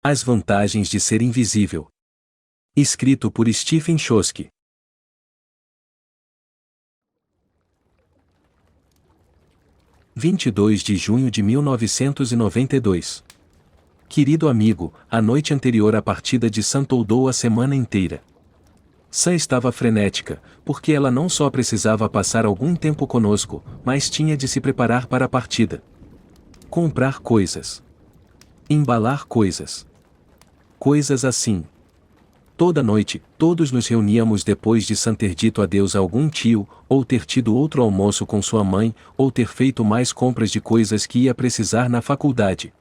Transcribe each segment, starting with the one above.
As vantagens de ser invisível. Escrito por Stephen Chbosky. 22 de junho de 1992. Querido amigo, a noite anterior à partida de Sam toldou a semana inteira. Sam estava frenética, porque ela não só precisava passar algum tempo conosco, mas tinha de se preparar para a partida. Comprar coisas. Embalar coisas. Coisas assim. Toda noite, todos nos reuníamos depois de Sam ter dito adeus a algum tio, ou ter tido outro almoço com sua mãe, ou ter feito mais compras de coisas que ia precisar na faculdade.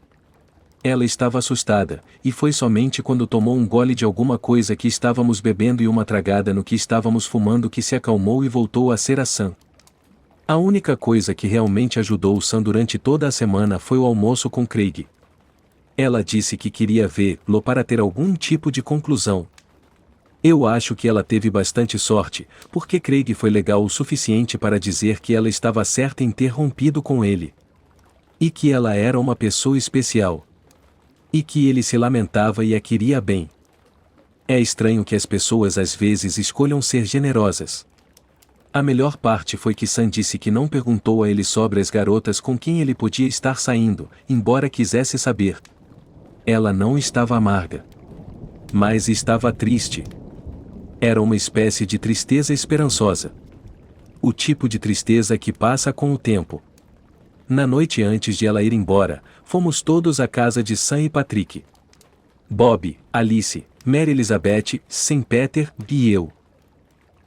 Ela estava assustada, e foi somente quando tomou um gole de alguma coisa que estávamos bebendo e uma tragada no que estávamos fumando que se acalmou e voltou a ser a Sam. A única coisa que realmente ajudou Sam durante toda a semana foi o almoço com Craig. Ela disse que queria vê-lo para ter algum tipo de conclusão. Eu acho que ela teve bastante sorte, porque Craig foi legal o suficiente para dizer que ela estava certa em ter rompido com ele. E que ela era uma pessoa especial. E que ele se lamentava e a queria bem. É estranho que as pessoas às vezes escolham ser generosas. A melhor parte foi que Sam disse que não perguntou a ele sobre as garotas com quem ele podia estar saindo, embora quisesse saber. Ela não estava amarga. Mas estava triste. Era uma espécie de tristeza esperançosa. O tipo de tristeza que passa com o tempo. Na noite antes de ela ir embora, fomos todos à casa de Sam e Patrick. Bob, Alice, Mary Elizabeth, Sam Peter e eu.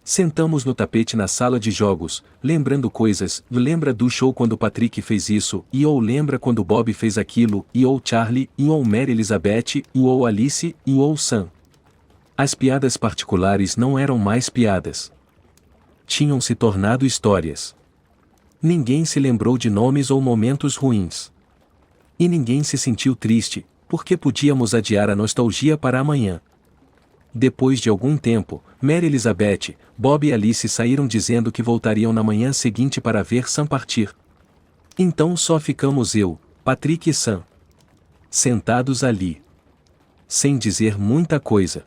Sentamos no tapete na sala de jogos, lembrando coisas, lembra do show quando Patrick fez isso, e ou lembra quando Bob fez aquilo, e ou Charlie, e ou Mary Elizabeth, e ou Alice, e ou Sam. As piadas particulares não eram mais piadas. Tinham se tornado histórias. Ninguém se lembrou de nomes ou momentos ruins. E ninguém se sentiu triste, porque podíamos adiar a nostalgia para amanhã. Depois de algum tempo, Mary Elizabeth, Bob e Alice saíram dizendo que voltariam na manhã seguinte para ver Sam partir. Então só ficamos eu, Patrick e Sam. Sentados ali. Sem dizer muita coisa.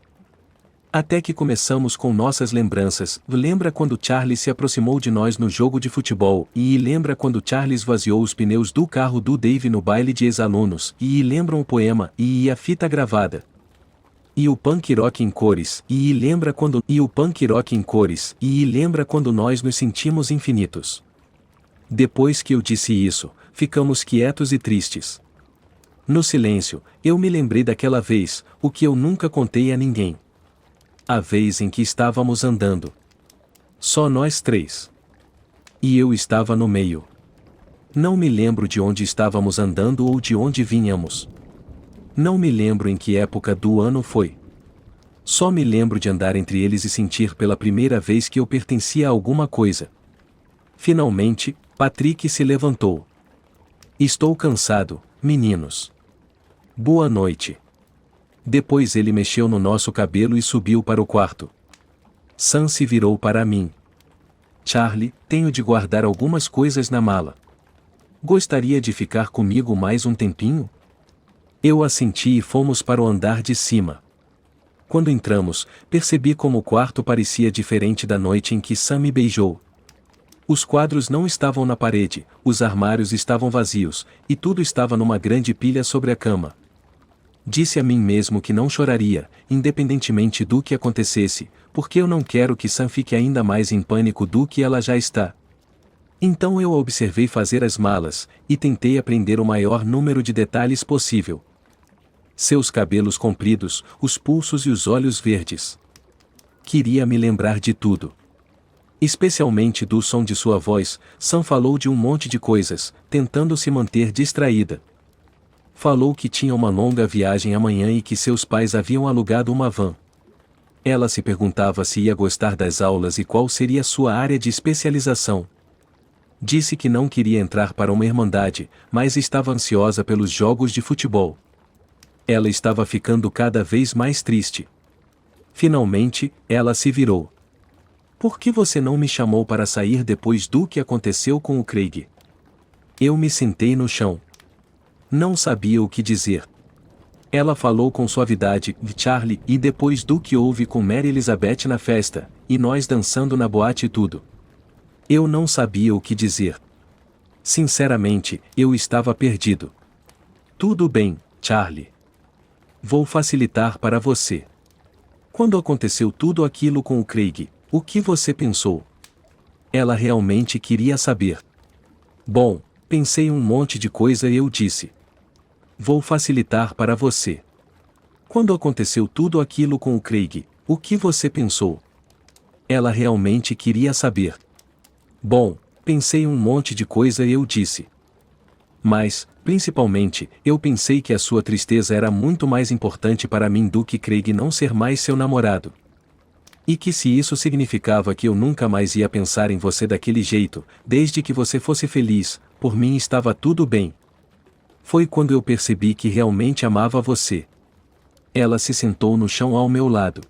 Até que começamos com nossas lembranças. Lembra quando Charlie se aproximou de nós no jogo de futebol, e lembra quando Charlie esvaziou os pneus do carro do Dave no baile de ex-alunos, e lembram o poema, e a fita gravada. E o punk rock em cores, e lembra quando nós nos sentimos infinitos. Depois que eu disse isso, ficamos quietos e tristes. No silêncio, eu me lembrei daquela vez, o que eu nunca contei a ninguém. A vez em que estávamos andando. Só nós três. E eu estava no meio. Não me lembro de onde estávamos andando ou de onde vinhamos. Não me lembro em que época do ano foi. Só me lembro de andar entre eles e sentir pela primeira vez que eu pertencia a alguma coisa. Finalmente, Patrick se levantou. Estou cansado, meninos. Boa noite. Depois ele mexeu no nosso cabelo e subiu para o quarto. Sam se virou para mim. Charlie, tenho de guardar algumas coisas na mala. Gostaria de ficar comigo mais um tempinho? Eu assenti e fomos para o andar de cima. Quando entramos, percebi como o quarto parecia diferente da noite em que Sam me beijou. Os quadros não estavam na parede, os armários estavam vazios, e tudo estava numa grande pilha sobre a cama. Disse a mim mesmo que não choraria, independentemente do que acontecesse, porque eu não quero que Sam fique ainda mais em pânico do que ela já está. Então eu a observei fazer as malas, e tentei aprender o maior número de detalhes possível. Seus cabelos compridos, os pulsos e os olhos verdes. Queria me lembrar de tudo. Especialmente do som de sua voz. Sam falou de um monte de coisas, tentando se manter distraída. Falou que tinha uma longa viagem amanhã e que seus pais haviam alugado uma van. Ela se perguntava se ia gostar das aulas e qual seria sua área de especialização. Disse que não queria entrar para uma irmandade, mas estava ansiosa pelos jogos de futebol. Ela estava ficando cada vez mais triste. Finalmente, ela se virou. Por que você não me chamou para sair depois do que aconteceu com o Craig? Eu me sentei no chão. Não sabia o que dizer. Ela falou com suavidade de Charlie e depois do que houve com Mary Elizabeth na festa, e nós dançando na boate e tudo. Eu não sabia o que dizer. Sinceramente, eu estava perdido. Tudo bem, Charlie. Vou facilitar para você. Quando aconteceu tudo aquilo com o Craig, o que você pensou? Ela realmente queria saber. Bom, pensei um monte de coisa e eu disse. Vou facilitar para você. Quando aconteceu tudo aquilo com o Craig, o que você pensou? Ela realmente queria saber. Bom, pensei um monte de coisa e eu disse. Mas, principalmente, eu pensei que a sua tristeza era muito mais importante para mim do que Craig não ser mais seu namorado. E que se isso significava que eu nunca mais ia pensar em você daquele jeito, desde que você fosse feliz, por mim estava tudo bem. Foi quando eu percebi que realmente amava você. Ela se sentou no chão ao meu lado.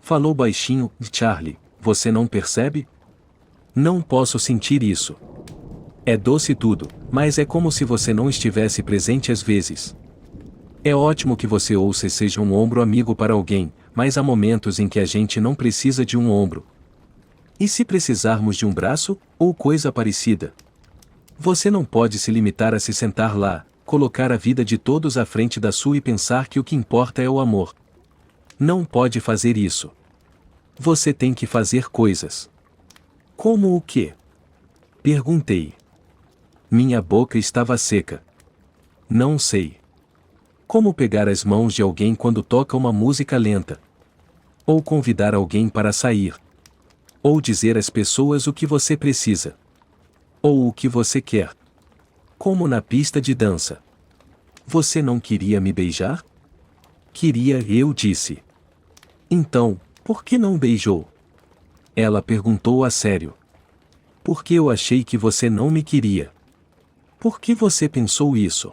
Falou baixinho, Charlie, você não percebe? Não posso sentir isso. É doce tudo, mas é como se você não estivesse presente às vezes. É ótimo que você ouça e seja um ombro amigo para alguém, mas há momentos em que a gente não precisa de um ombro. E se precisarmos de um braço, ou coisa parecida? Você não pode se limitar a se sentar lá, colocar a vida de todos à frente da sua e pensar que o que importa é o amor. Não pode fazer isso. Você tem que fazer coisas. Como o quê? Perguntei. Minha boca estava seca. Não sei. Como pegar as mãos de alguém quando toca uma música lenta? Ou convidar alguém para sair? Ou dizer às pessoas o que você precisa? Ou o que você quer? Como na pista de dança. Você não queria me beijar? Queria, eu disse. Então, por que não beijou? Ela perguntou a sério. Porque eu achei que você não me queria. Por que você pensou isso?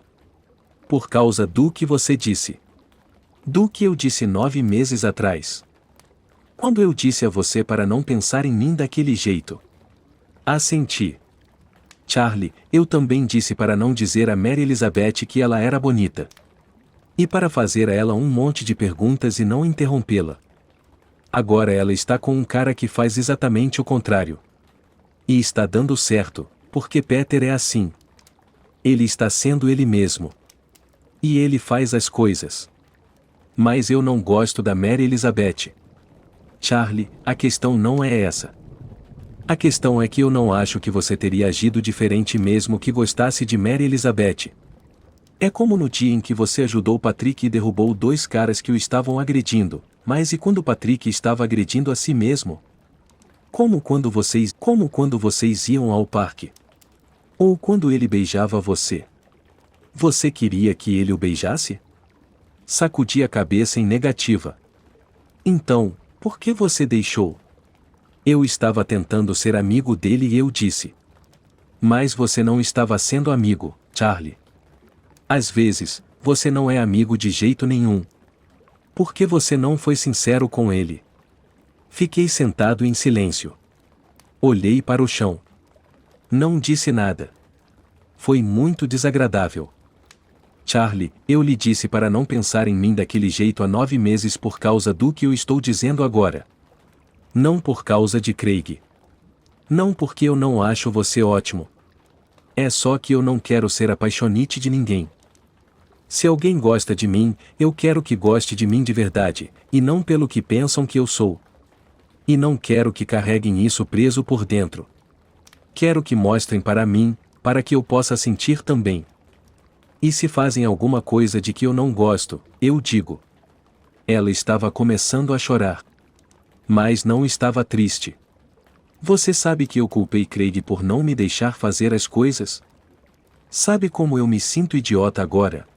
Por causa do que você disse. Do que eu disse 9 meses atrás. Quando eu disse a você para não pensar em mim daquele jeito. Assenti. Charlie, eu também disse para não dizer a Mary Elizabeth que ela era bonita. E para fazer a ela um monte de perguntas e não interrompê-la. Agora ela está com um cara que faz exatamente o contrário. E está dando certo, porque Peter é assim. Ele está sendo ele mesmo. E ele faz as coisas. Mas eu não gosto da Mary Elizabeth. Charlie, a questão não é essa. A questão é que eu não acho que você teria agido diferente mesmo que gostasse de Mary Elizabeth. É como no dia em que você ajudou Patrick e derrubou 2 caras que o estavam agredindo, mas e quando Patrick estava agredindo a si mesmo? Como quando vocês iam ao parque? Ou quando ele beijava você? Você queria que ele o beijasse? Sacudi a cabeça em negativa. Então, por que você deixou? Eu estava tentando ser amigo dele e eu disse. Mas você não estava sendo amigo, Charlie. Às vezes, você não é amigo de jeito nenhum. Por que você não foi sincero com ele? Fiquei sentado em silêncio. Olhei para o chão. Não disse nada. Foi muito desagradável. Charlie, eu lhe disse para não pensar em mim daquele jeito há 9 meses por causa do que eu estou dizendo agora. Não por causa de Craig. Não porque eu não acho você ótimo. É só que eu não quero ser apaixonite de ninguém. Se alguém gosta de mim, eu quero que goste de mim de verdade, e não pelo que pensam que eu sou. E não quero que carreguem isso preso por dentro. Quero que mostrem para mim, para que eu possa sentir também. E se fazem alguma coisa de que eu não gosto, eu digo. Ela estava começando a chorar. Mas não estava triste. Você sabe que eu culpei Craig por não me deixar fazer as coisas? Sabe como eu me sinto idiota agora?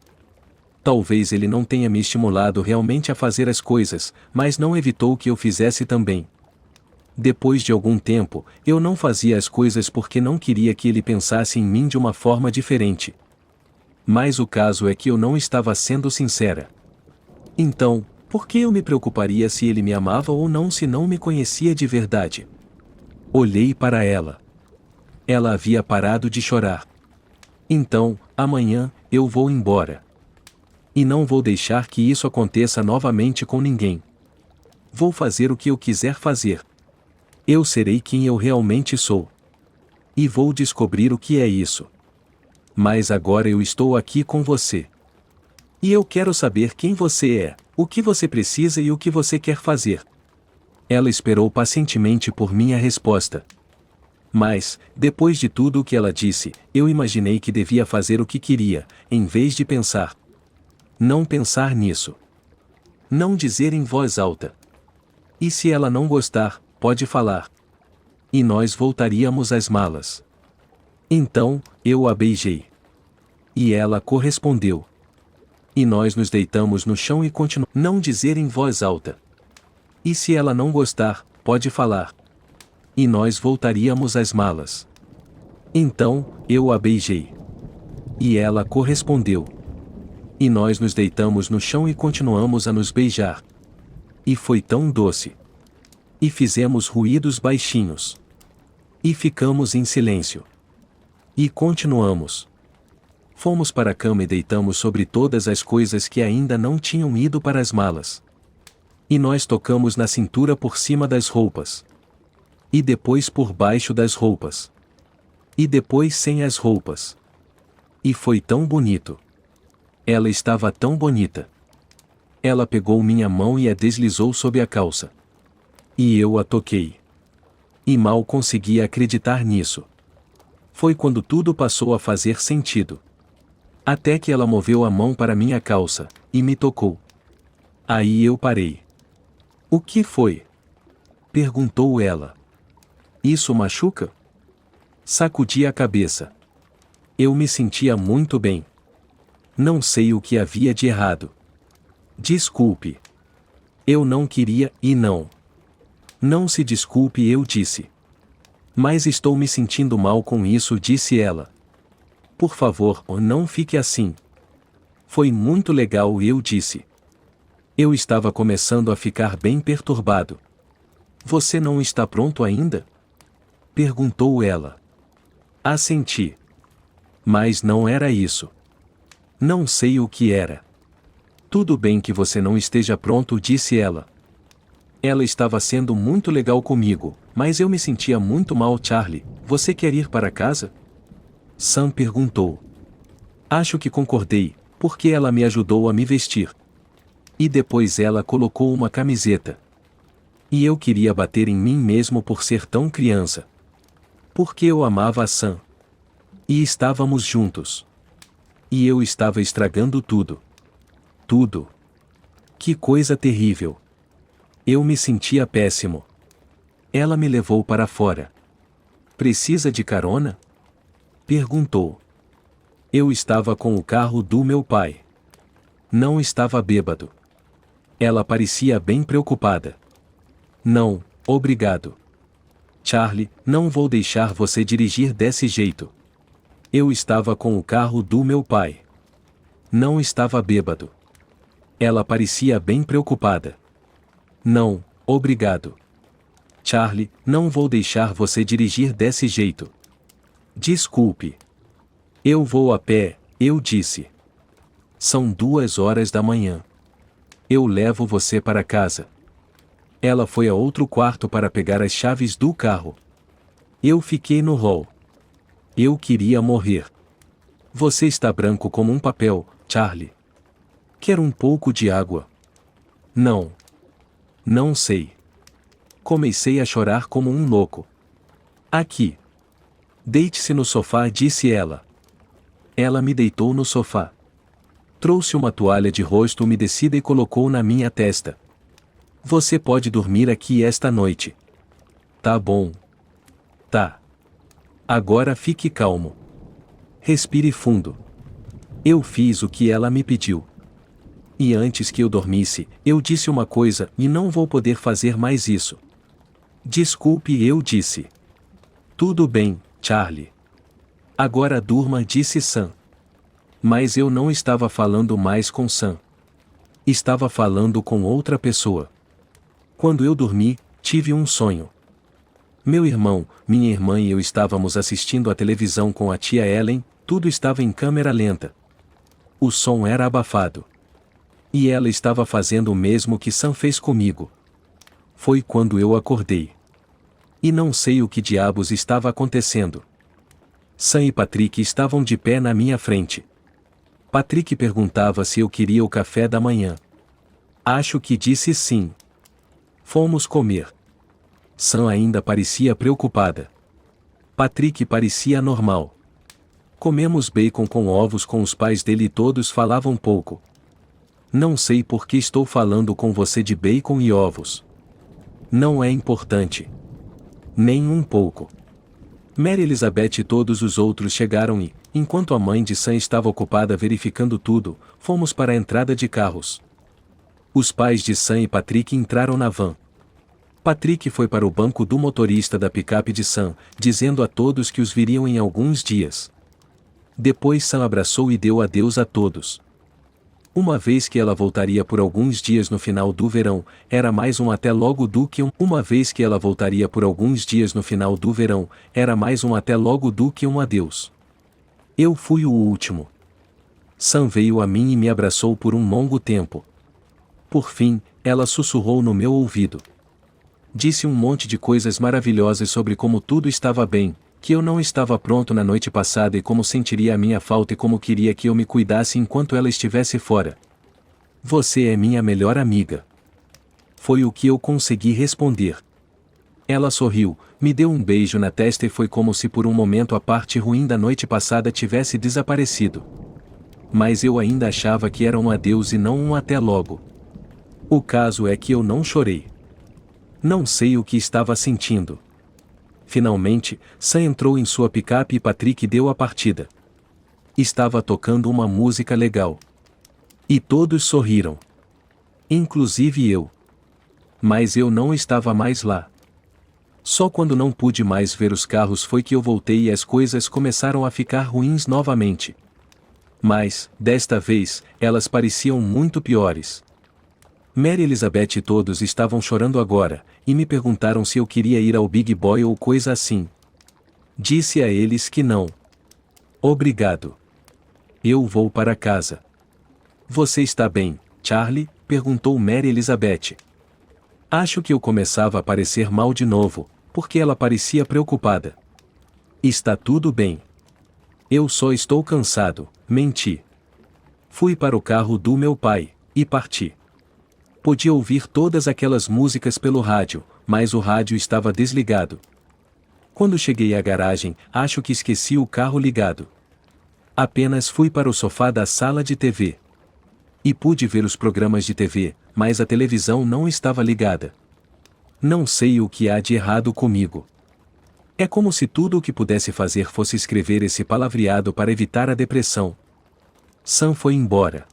Talvez ele não tenha me estimulado realmente a fazer as coisas, mas não evitou que eu fizesse também. Depois de algum tempo, eu não fazia as coisas porque não queria que ele pensasse em mim de uma forma diferente. Mas o caso é que eu não estava sendo sincera. Então, por que eu me preocuparia se ele me amava ou não se não me conhecia de verdade? Olhei para ela. Ela havia parado de chorar. Então, amanhã, eu vou embora. E não vou deixar que isso aconteça novamente com ninguém. Vou fazer o que eu quiser fazer. Eu serei quem eu realmente sou. E vou descobrir o que é isso. Mas agora eu estou aqui com você. E eu quero saber quem você é, o que você precisa e o que você quer fazer. Ela esperou pacientemente por minha resposta. Mas, depois de tudo o que ela disse, eu imaginei que devia fazer o que queria, em vez de pensar. Não pensar nisso. Não dizer em voz alta. E se ela não gostar, pode falar. E nós voltaríamos às malas. Então, eu a beijei. E ela correspondeu. E nós nos deitamos no chão e continuamos. Não dizer em voz alta. E se ela não gostar, pode falar. E nós voltaríamos às malas. Então, eu a beijei. E ela correspondeu. E nós nos deitamos no chão e continuamos a nos beijar. E foi tão doce. E fizemos ruídos baixinhos. E ficamos em silêncio. E continuamos. Fomos para a cama e deitamos sobre todas as coisas que ainda não tinham ido para as malas. E nós tocamos na cintura por cima das roupas. E depois por baixo das roupas. E depois sem as roupas. E foi tão bonito. Ela estava tão bonita. Ela pegou minha mão e a deslizou sob a calça. E eu a toquei. E mal conseguia acreditar nisso. Foi quando tudo passou a fazer sentido. Até que ela moveu a mão para minha calça, e me tocou. Aí eu parei. O que foi? Perguntou ela. Isso machuca? Sacudi a cabeça. Eu me sentia muito bem. Não sei o que havia de errado. Desculpe. Eu não queria e não. Não se desculpe, eu disse. Mas estou me sentindo mal com isso, disse ela. Por favor, não fique assim. Foi muito legal, eu disse. Eu estava começando a ficar bem perturbado. Você não está pronto ainda? Perguntou ela. Assenti. Mas não era isso. Não sei o que era. Tudo bem que você não esteja pronto, disse ela. Ela estava sendo muito legal comigo, mas eu me sentia muito mal. Charlie, você quer ir para casa? Sam perguntou. Acho que concordei, porque ela me ajudou a me vestir. E depois ela colocou uma camiseta. E eu queria bater em mim mesmo por ser tão criança. Porque eu amava a Sam. E estávamos juntos. E eu estava estragando tudo. Tudo. Que coisa terrível. Eu me sentia péssimo. Ela me levou para fora. Precisa de carona? Perguntou. Eu estava com o carro do meu pai. Não estava bêbado. Ela parecia bem preocupada. Não, obrigado. Charlie, não vou deixar você dirigir desse jeito. Eu estava com o carro do meu pai. Não estava bêbado. Ela parecia bem preocupada. Não, obrigado. Charlie, não vou deixar você dirigir desse jeito. Desculpe. Eu vou a pé, eu disse. São 2 horas da manhã. Eu levo você para casa. Ela foi a outro quarto para pegar as chaves do carro. Eu fiquei no hall. Eu queria morrer. Você está branco como um papel, Charlie. Quer um pouco de água? Não. Não sei. Comecei a chorar como um louco. Aqui. Deite-se no sofá, disse ela. Ela me deitou no sofá. Trouxe uma toalha de rosto umedecida e colocou na minha testa. Você pode dormir aqui esta noite. Tá bom. Tá. Agora fique calmo. Respire fundo. Eu fiz o que ela me pediu. E antes que eu dormisse, eu disse uma coisa e não vou poder fazer mais isso. Desculpe, eu disse. Tudo bem, Charlie. Agora durma, disse Sam. Mas eu não estava falando mais com Sam. Estava falando com outra pessoa. Quando eu dormi, tive um sonho. Meu irmão, minha irmã e eu estávamos assistindo à televisão com a tia Ellen, tudo estava em câmera lenta. O som era abafado. E ela estava fazendo o mesmo que Sam fez comigo. Foi quando eu acordei. E não sei o que diabos estava acontecendo. Sam e Patrick estavam de pé na minha frente. Patrick perguntava se eu queria o café da manhã. Acho que disse sim. Fomos comer. Sam ainda parecia preocupada. Patrick parecia normal. Comemos bacon com ovos com os pais dele e todos falavam pouco. Não sei por que estou falando com você de bacon e ovos. Não é importante. Nem um pouco. Mary Elizabeth e todos os outros chegaram e, enquanto a mãe de Sam estava ocupada verificando tudo, fomos para a entrada de carros. Os pais de Sam e Patrick entraram na van. Patrick foi para o banco do motorista da picape de Sam, dizendo a todos que os viriam em alguns dias. Depois Sam abraçou e deu adeus a todos. Uma vez que ela voltaria por alguns dias no final do verão, era mais um até logo do que um. Uma vez que ela voltaria por alguns dias no final do verão, era mais um até logo do que um adeus. Eu fui o último. Sam veio a mim e me abraçou por um longo tempo. Por fim, ela sussurrou no meu ouvido. Disse um monte de coisas maravilhosas sobre como tudo estava bem, que eu não estava pronto na noite passada e como sentiria a minha falta e como queria que eu me cuidasse enquanto ela estivesse fora. Você é minha melhor amiga. Foi o que eu consegui responder. Ela sorriu, me deu um beijo na testa e foi como se por um momento a parte ruim da noite passada tivesse desaparecido. Mas eu ainda achava que era um adeus e não um até logo. O caso é que eu não chorei. Não sei o que estava sentindo. Finalmente, Sam entrou em sua picape e Patrick deu a partida. Estava tocando uma música legal. E todos sorriram. Inclusive eu. Mas eu não estava mais lá. Só quando não pude mais ver os carros foi que eu voltei e as coisas começaram a ficar ruins novamente. Mas, desta vez, elas pareciam muito piores. Mary Elizabeth e todos estavam chorando agora, e me perguntaram se eu queria ir ao Big Boy ou coisa assim. Disse a eles que não. Obrigado. Eu vou para casa. Você está bem, Charlie? Perguntou Mary Elizabeth. Acho que eu começava a parecer mal de novo, porque ela parecia preocupada. Está tudo bem. Eu só estou cansado, menti. Fui para o carro do meu pai, e parti. Podia ouvir todas aquelas músicas pelo rádio, mas o rádio estava desligado. Quando cheguei à garagem, acho que esqueci o carro ligado. Apenas fui para o sofá da sala de TV. E pude ver os programas de TV, mas a televisão não estava ligada. Não sei o que há de errado comigo. É como se tudo o que pudesse fazer fosse escrever esse palavreado para evitar a depressão. Sam foi embora.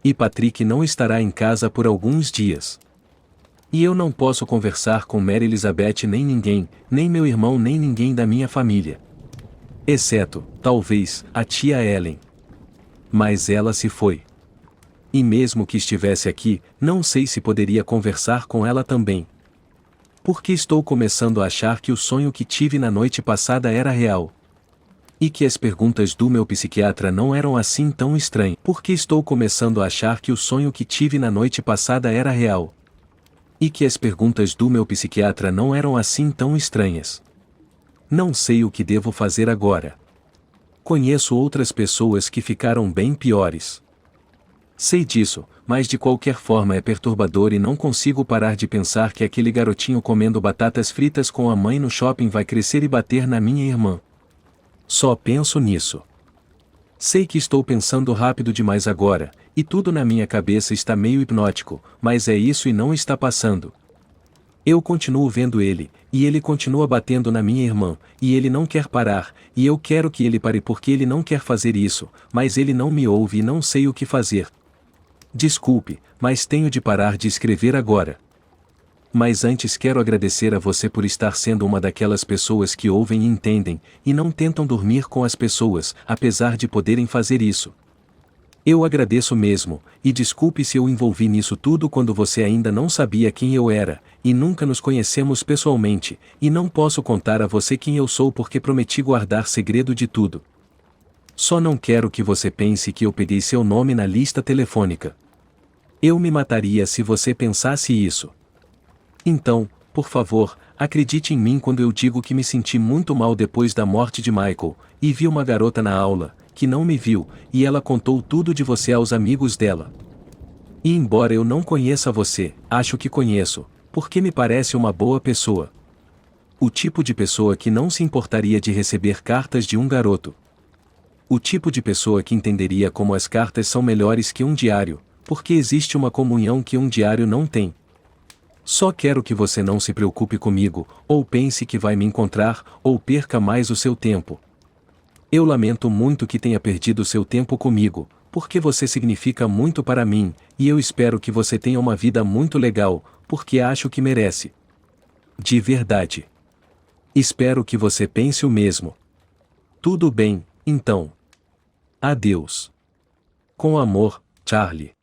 E Patrick não estará em casa por alguns dias. E eu não posso conversar com Mary Elizabeth nem ninguém, nem meu irmão nem ninguém da minha família. Exceto, talvez, a tia Ellen. Mas ela se foi. E mesmo que estivesse aqui, não sei se poderia conversar com ela também. Porque estou começando a achar que o sonho que tive na noite passada era real. E que as perguntas do meu psiquiatra não eram assim tão estranhas. Porque estou começando a achar que o sonho que tive na noite passada era real. E que as perguntas do meu psiquiatra não eram assim tão estranhas. Não sei o que devo fazer agora. Conheço outras pessoas que ficaram bem piores. Sei disso, mas de qualquer forma é perturbador e não consigo parar de pensar que aquele garotinho comendo batatas fritas com a mãe no shopping vai crescer e bater na minha irmã. Só penso nisso. Sei que estou pensando rápido demais agora, e tudo na minha cabeça está meio hipnótico, mas é isso e não está passando. Eu continuo vendo ele, e ele continua batendo na minha irmã, e ele não quer parar, e eu quero que ele pare porque ele não quer fazer isso, mas ele não me ouve e não sei o que fazer. Desculpe, mas tenho de parar de escrever agora. Mas antes quero agradecer a você por estar sendo uma daquelas pessoas que ouvem e entendem, e não tentam dormir com as pessoas, apesar de poderem fazer isso. Eu agradeço mesmo, e desculpe se eu envolvi nisso tudo quando você ainda não sabia quem eu era, e nunca nos conhecemos pessoalmente, e não posso contar a você quem eu sou porque prometi guardar segredo de tudo. Só não quero que você pense que eu peguei seu nome na lista telefônica. Eu me mataria se você pensasse isso. Então, por favor, acredite em mim quando eu digo que me senti muito mal depois da morte de Michael, e vi uma garota na aula, que não me viu, e ela contou tudo de você aos amigos dela. E embora eu não conheça você, acho que conheço, porque me parece uma boa pessoa. O tipo de pessoa que não se importaria de receber cartas de um garoto. O tipo de pessoa que entenderia como as cartas são melhores que um diário, porque existe uma comunhão que um diário não tem. Só quero que você não se preocupe comigo, ou pense que vai me encontrar, ou perca mais o seu tempo. Eu lamento muito que tenha perdido seu tempo comigo, porque você significa muito para mim, e eu espero que você tenha uma vida muito legal, porque acho que merece. De verdade. Espero que você pense o mesmo. Tudo bem, então. Adeus. Com amor, Charlie.